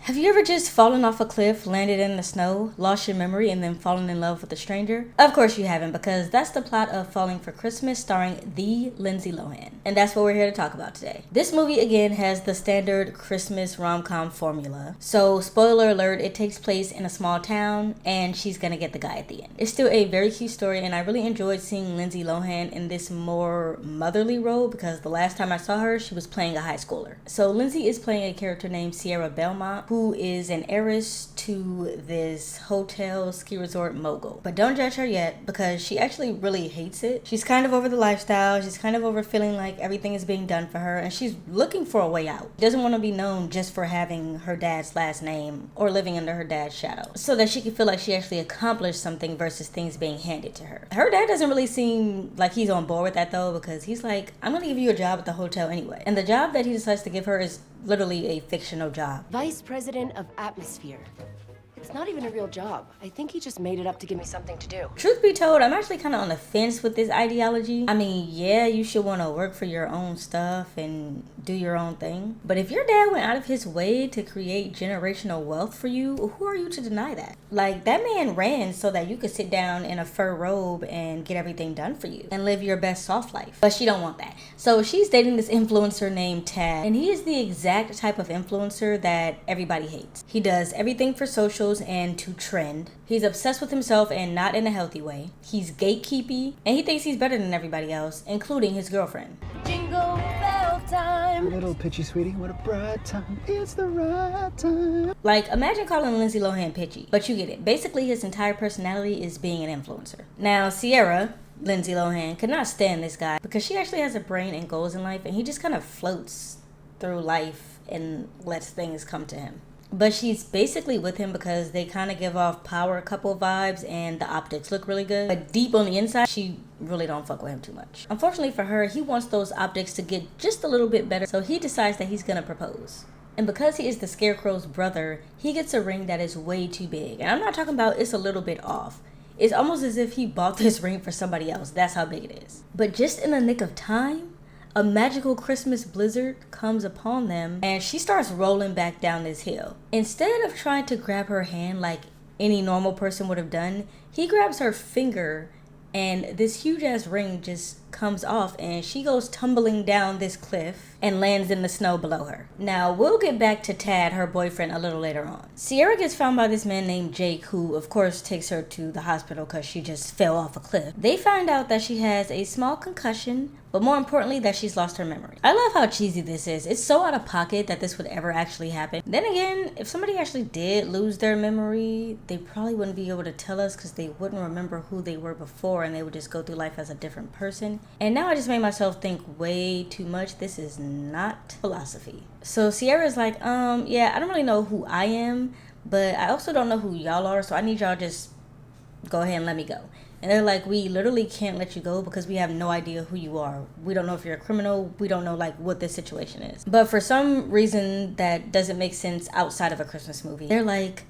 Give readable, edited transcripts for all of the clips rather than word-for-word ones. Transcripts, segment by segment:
Have you ever just fallen off a cliff, landed in the snow, lost your memory, and then fallen in love with a stranger? Of course you haven't, because that's the plot of Falling for Christmas starring the Lindsay Lohan. And that's what we're here to talk about today. This movie, again, has the standard Christmas rom-com formula. So, spoiler alert, it takes place in a small town, and she's gonna get the guy at the end. It's still a very cute story, and I really enjoyed seeing Lindsay Lohan in this more motherly role, because the last time I saw her, she was playing a high schooler. So, Lindsay is playing a character named Sierra Belmont, who is an heiress to this hotel ski resort mogul. But don't judge her yet, because she actually really hates it. She's kind of over the lifestyle. She's kind of over feeling like everything is being done for her, and she's looking for a way out. She doesn't want to be known just for having her dad's last name or living under her dad's shadow, so that she can feel like she actually accomplished something versus things being handed to her. Her dad doesn't really seem like he's on board with that though, because he's like, I'm gonna give you a job at the hotel anyway. And the job that he decides to give her is literally a fictional job. Vice President of Atmosphere. It's not even a real job. I think he just made it up to give me something to do. Truth be told, I'm actually kind of on the fence with this ideology. I mean, yeah, you should want to work for your own stuff and do your own thing. But if your dad went out of his way to create generational wealth for you, who are you to deny that? Like, that man ran so that you could sit down in a fur robe and get everything done for you and live your best soft life. But she don't want that. So she's dating this influencer named Tad, and he is the exact type of influencer that everybody hates. He does everything for socials and to trend. He's obsessed with himself and not in a healthy way. He's gatekeepy, and he thinks he's better than everybody else, including his girlfriend. Jingle bell time. Little pitchy sweetie, what a bright time. It's the right time. Like, imagine calling Lindsay Lohan pitchy, but you get it. Basically, his entire personality is being an influencer. Now, Sierra, Lindsay Lohan, could not stand this guy because she actually has a brain and goals in life, and he just kind of floats through life and lets things come to him. But she's basically with him because they kind of give off power couple vibes and the optics look really good. But deep on the inside, she really don't fuck with him too much. Unfortunately for her, he wants those optics to get just a little bit better, so he decides that he's gonna propose. And because he is the Scarecrow's brother, he gets a ring that is way too big. And I'm not talking about it's a little bit off. It's almost as if he bought this ring for somebody else. That's how big it is. But just in the nick of time, a magical Christmas blizzard comes upon them, and she starts rolling back down this hill. Instead of trying to grab her hand like any normal person would have done, he grabs her finger, and this huge ass ring just comes off, and she goes tumbling down this cliff and lands in the snow below her. Now, we'll get back to Tad, her boyfriend, a little later on. Sierra gets found by this man named Jake, who of course takes her to the hospital because she just fell off a cliff. They find out that she has a small concussion, but more importantly that she's lost her memory. I love how cheesy this is. It's so out of pocket that this would ever actually happen. Then again, if somebody actually did lose their memory, they probably wouldn't be able to tell us because they wouldn't remember who they were before, and they would just go through life as a different person. And now I just made myself think way too much. This is not philosophy. So Sierra's like, yeah, I don't really know who I am, but I also don't know who y'all are, so I need y'all just go ahead and let me go. And they're like, we literally can't let you go because we have no idea who you are. We don't know if you're a criminal. We don't know like what this situation is. But for some reason that doesn't make sense outside of a Christmas movie, they're like,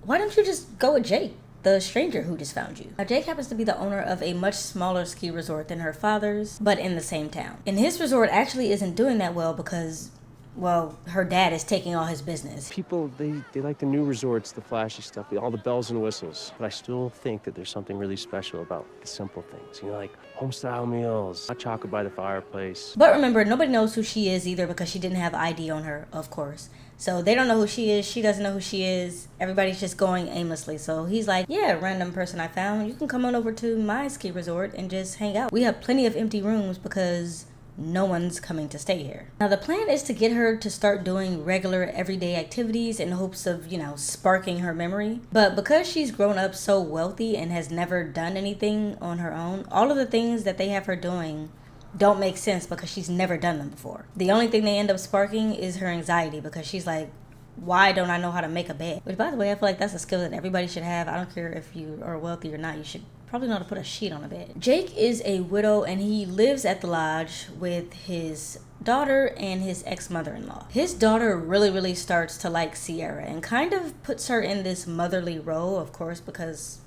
why don't you just go with Jake, the stranger who just found you? Now, Jake happens to be the owner of a much smaller ski resort than her father's, but in the same town. And his resort actually isn't doing that well because, well, her dad is taking all his business. People, they like the new resorts, the flashy stuff, all the bells and whistles. But I still think that there's something really special about the simple things. You know, like home-style meals, hot chocolate by the fireplace. But remember, nobody knows who she is either because she didn't have ID on her, of course. So they don't know who she is. She doesn't know who she is. Everybody's just going aimlessly. So he's like, yeah, random person I found. You can come on over to my ski resort and just hang out. We have plenty of empty rooms because no one's coming to stay here. Now, the plan is to get her to start doing regular everyday activities in hopes of, you know, sparking her memory. But because she's grown up so wealthy and has never done anything on her own, all of the things that they have her doing don't make sense because she's never done them before. The only thing they end up sparking is her anxiety because she's like, why don't I know how to make a bed? Which, by the way, I feel like that's a skill that everybody should have. I don't care if you are wealthy or not. You should probably know how to put a sheet on a bed. Jake is a widow and he lives at the lodge with his daughter and his ex-mother-in-law. His daughter really starts to like Sierra and kind of puts her in this motherly role, of course, because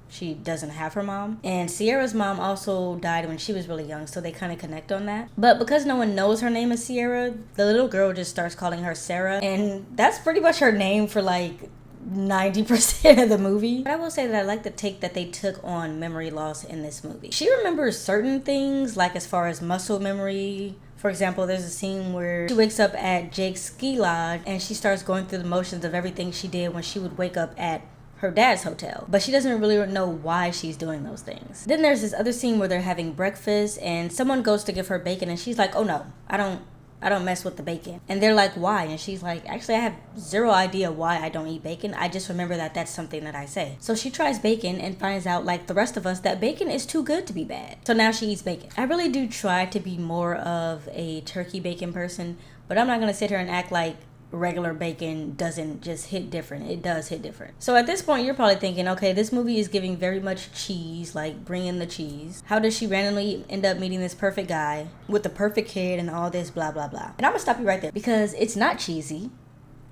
she doesn't have her mom. And Sierra's mom also died when she was really young, so they kind of connect on that. But because no one knows her name is Sierra, the little girl just starts calling her Sarah. And that's pretty much her name for like 90% of the movie. But I will say that I like the take that they took on memory loss in this movie. She remembers certain things, like as far as muscle memory. For example, there's a scene where she wakes up at Jake's ski lodge and she starts going through the motions of everything she did when she would wake up at her dad's hotel, but she doesn't really know why she's doing those things. Then there's this other scene where they're having breakfast and someone goes to give her bacon and she's like, oh no, I don't mess with the bacon. And they're like, why? And she's like, actually, I have zero idea why I don't eat bacon. I just remember that that's something that I say. So she tries bacon and finds out, like the rest of us, that bacon is too good to be bad. So now she eats bacon. I really do try to be more of a turkey bacon person, but I'm not gonna sit here and act like regular bacon doesn't just hit different. It does hit different. So at this point, you're probably thinking, okay, this movie is giving very much cheese, like bring in the cheese. How does she randomly end up meeting this perfect guy with the perfect kid and all this blah, blah, blah? And I'm gonna stop you right there because it's not cheesy.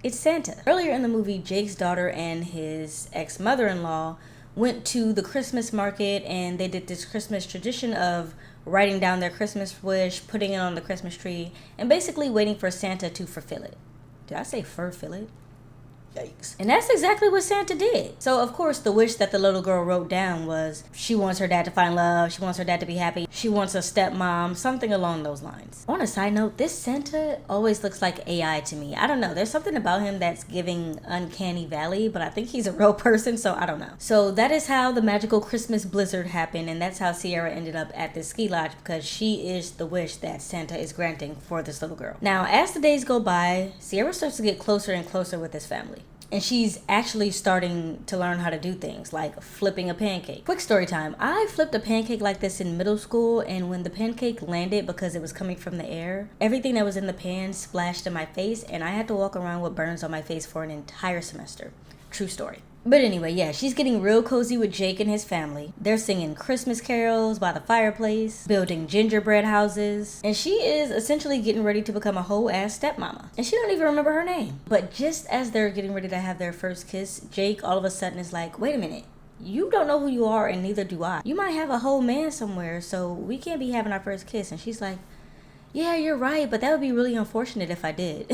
It's Santa. Earlier in the movie, Jake's daughter and his ex-mother-in-law went to the Christmas market and they did this Christmas tradition of writing down their Christmas wish, putting it on the Christmas tree, and basically waiting for Santa to fulfill it. Did I say fulfill it? Yikes. And that's exactly what Santa did. So, of course, the wish that the little girl wrote down was she wants her dad to find love, she wants her dad to be happy, she wants a stepmom, something along those lines. On a side note, this Santa always looks like AI to me. I don't know. There's something about him that's giving uncanny valley, but I think he's a real person, so I don't know. So that is how the magical Christmas blizzard happened, and that's how Sierra ended up at this ski lodge, because she is the wish that Santa is granting for this little girl. Now, as the days go by, Sierra starts to get closer and closer with his family. And she's actually starting to learn how to do things like flipping a pancake. Quick story time. I flipped a pancake like this in middle school, and when the pancake landed, because it was coming from the air, everything that was in the pan splashed in my face, and I had to walk around with burns on my face for an entire semester. True story. But anyway, yeah, she's getting real cozy with Jake and his family. They're singing Christmas carols by the fireplace, building gingerbread houses, and she is essentially getting ready to become a whole ass stepmama. And she don't even remember her name. But just as they're getting ready to have their first kiss, Jake all of a sudden is like, wait a minute. You don't know who you are, and neither do I. You might have a whole man somewhere, so we can't be having our first kiss. And she's like, yeah, you're right, but that would be really unfortunate if I did.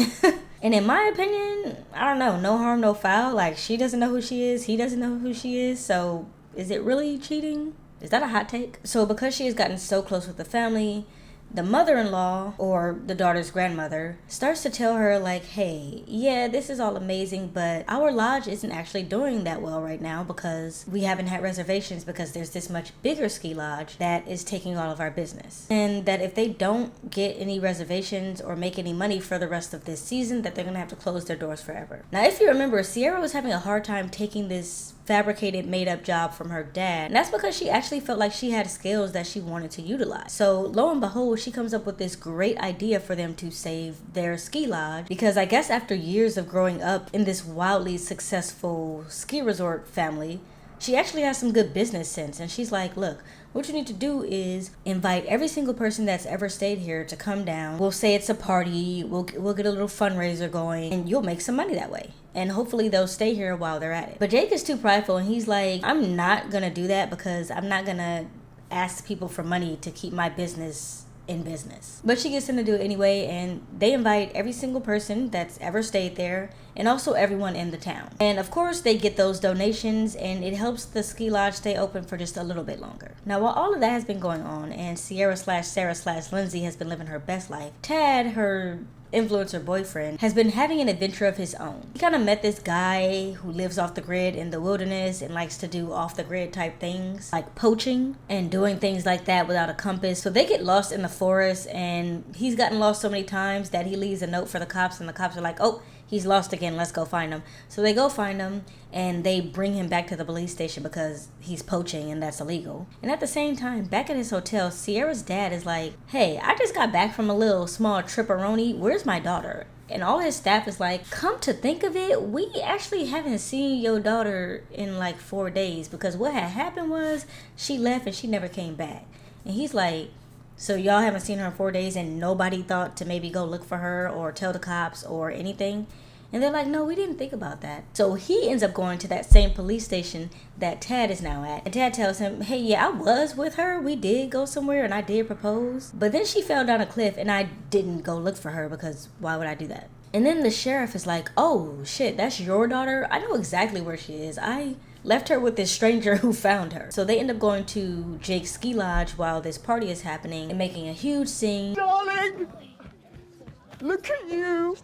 And in my opinion, I don't know, no harm, no foul. Like, she doesn't know who she is, he doesn't know who she is, so is it really cheating? Is that a hot take? So because she has gotten so close with the family, the mother-in-law, or the daughter's grandmother, starts to tell her like, hey, yeah, this is all amazing, but our lodge isn't actually doing that well right now because we haven't had reservations because there's this much bigger ski lodge that is taking all of our business. And that if they don't get any reservations or make any money for the rest of this season, that they're gonna have to close their doors forever. Now, if you remember, Sierra was having a hard time taking this fabricated made-up job from her dad, and that's because she actually felt like she had skills that she wanted to utilize. So lo and behold, she comes up with this great idea for them to save their ski lodge, because I guess after years of growing up in this wildly successful ski resort family, she actually has some good business sense. And she's like, look, what you need to do is invite every single person that's ever stayed here to come down. We'll say it's a party, we'll get a little fundraiser going, and you'll make some money that way. And hopefully they'll stay here while they're at it. But Jake is too prideful, and he's like, I'm not gonna do that because I'm not gonna ask people for money to keep my business in business. But she gets him to do it anyway, and they invite every single person that's ever stayed there, and also everyone in the town. And of course they get those donations, and it helps the ski lodge stay open for just a little bit longer. Now, while all of that has been going on, and Sierra/Sarah/Lindsay has been living her best life, Tad, her influencer boyfriend, has been having an adventure of his own. He kind of met this guy who lives off the grid in the wilderness and likes to do off the grid type things like poaching and doing things like that without a compass. So they get lost in the forest, and he's gotten lost so many times that he leaves a note for the cops, and the cops are like, oh, he's lost again, let's go find him. So they go find him, and they bring him back to the police station because he's poaching and that's illegal. And at the same time, back at his hotel, Sierra's dad is like, hey, I just got back from a little small trip-a-roni, where's my daughter? And all his staff is like, come to think of it, we actually haven't seen your daughter in like 4 days, because what had happened was she left and she never came back. And he's like, so y'all haven't seen her in 4 days and nobody thought to maybe go look for her or tell the cops or anything? And they're like, no, we didn't think about that. So he ends up going to that same police station that Tad is now at. And Tad tells him, hey, yeah, I was with her. We did go somewhere and I did propose. But then she fell down a cliff and I didn't go look for her because why would I do that? And then the sheriff is like, oh, shit, that's your daughter? I know exactly where she is. I left her with this stranger who found her. So they end up going to Jake's ski lodge while this party is happening and making a huge scene. Darling! Look at you!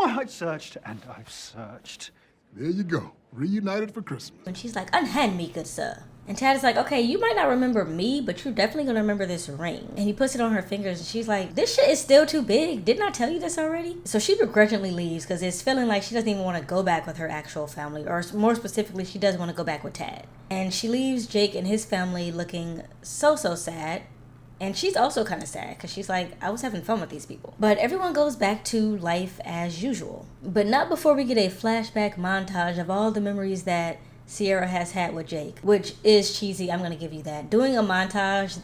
I've searched and I've searched. There you go. Reunited for Christmas. And she's like, unhand me, good sir. And Tad is like, okay, you might not remember me, but you're definitely gonna remember this ring. And he puts it on her fingers and she's like, this shit is still too big. Didn't I tell you this already? So she begrudgingly leaves because it's feeling like she doesn't even want to go back with her actual family. Or more specifically, she doesn't want to go back with Tad. And she leaves Jake and his family looking so sad. And she's also kind of sad because she's like, I was having fun with these people. But everyone goes back to life as usual. But not before we get a flashback montage of all the memories that Sierra has had with Jake, which is cheesy. I'm going to give you that. Doing a montage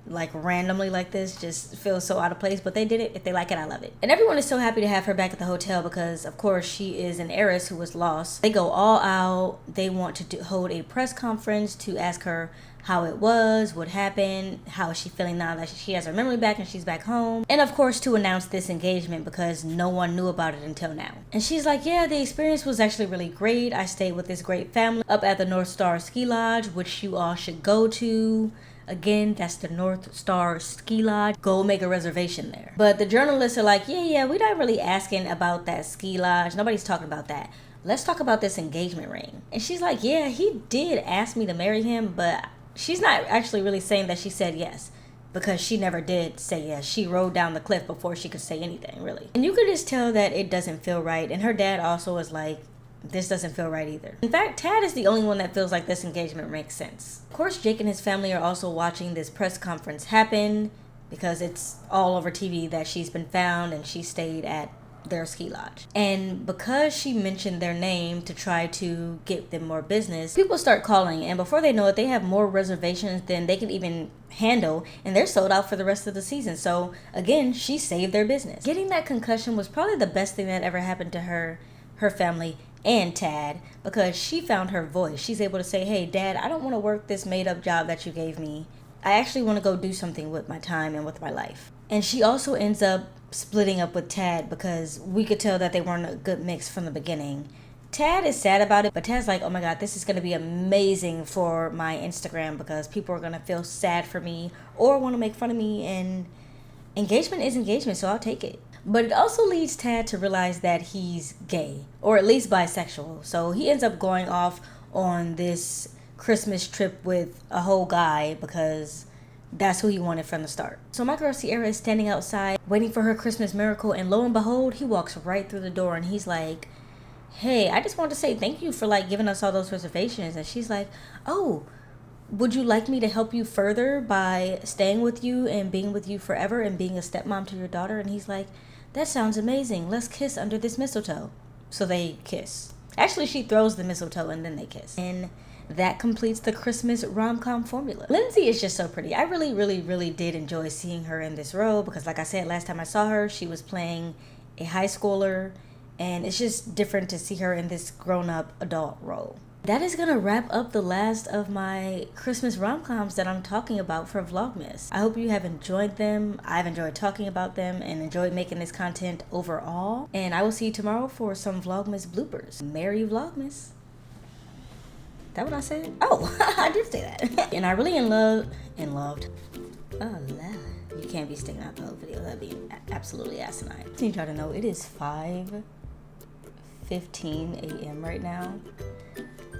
like randomly like this just feels so out of place, but they did it. If they like it, I love it. And everyone is so happy to have her back at the hotel because of course she is an heiress who was lost. They go all out. They want to hold a press conference to ask her how it was, what happened, how is she feeling now that she has her memory back and she's back home. And of course to announce this engagement because no one knew about it until now. And she's like, yeah, the experience was actually really great. I stayed with this great family up at the North Star Ski Lodge, which you all should go to. Again, that's the North Star Ski Lodge. Go make a reservation there. But the journalists are like, yeah, we're not really asking about that ski lodge. Nobody's talking about that. Let's talk about this engagement ring. And she's like, yeah, he did ask me to marry him, but she's not actually really saying that she said yes because she never did say yes. She rode down the cliff before she could say anything, really. And you could just tell that it doesn't feel right. And her dad also was like, this doesn't feel right either. In fact, Tad is the only one that feels like this engagement makes sense. Of course, Jake and his family are also watching this press conference happen because it's all over TV that she's been found and she stayed at their ski lodge. And because she mentioned their name to try to get them more business, people start calling, and before they know it, they have more reservations than they can even handle, and they're sold out for the rest of the season. So again, she saved their business. Getting that concussion was probably the best thing that ever happened to her family, and Tad, because she found her voice. She's able to say, hey, Dad, I don't want to work this made-up job that you gave me. I actually want to go do something with my time and with my life. And she also ends up splitting up with Tad because we could tell that they weren't a good mix from the beginning. Tad is sad about it, but Tad's like, oh my God, this is going to be amazing for my Instagram because people are going to feel sad for me or want to make fun of me, and engagement is engagement, so I'll take it. But it also leads Tad to realize that he's gay, or at least bisexual. So he ends up going off on this Christmas trip with a whole guy because that's who he wanted from the start. So my girl Sierra is standing outside waiting for her Christmas miracle, and lo and behold, he walks right through the door and he's like, hey, I just wanted to say thank you for giving us all those reservations. And she's like, oh, would you like me to help you further by staying with you and being with you forever and being a stepmom to your daughter? And he's like, that sounds amazing. Let's kiss under this mistletoe. So they kiss. Actually, she throws the mistletoe and then they kiss. And that completes the Christmas rom-com formula. Lindsay is just so pretty. I really did enjoy seeing her in this role because, like I said, last time I saw her, she was playing a high schooler, and it's just different to see her in this grown-up adult role. That is gonna wrap up the last of my Christmas rom-coms that I'm talking about for Vlogmas. I hope you have enjoyed them. I've enjoyed talking about them and enjoyed making this content overall. And I will see you tomorrow for some Vlogmas bloopers. Merry Vlogmas. That what I said? Oh, I did say that. And I really loved. Oh, Lord. You can't be sticking out the whole video. That'd be absolutely asinine. I need y'all to know it is 5:15 a.m. right now.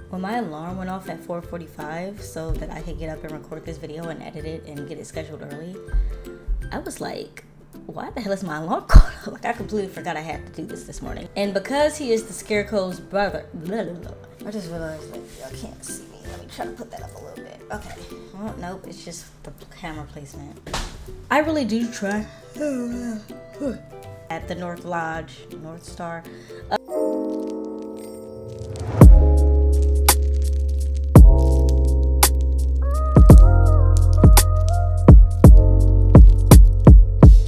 When my alarm went off at 4:45 so that I could get up and record this video and edit it and get it scheduled early, I was like, why the hell is my alarm going off? I completely forgot I had to do this morning. And because he is the Scarecrow's brother, I just realized y'all can't see me. Let me try to put that up a little bit. Okay. Well, nope, it's just the camera placement. I really do try. At the North Star.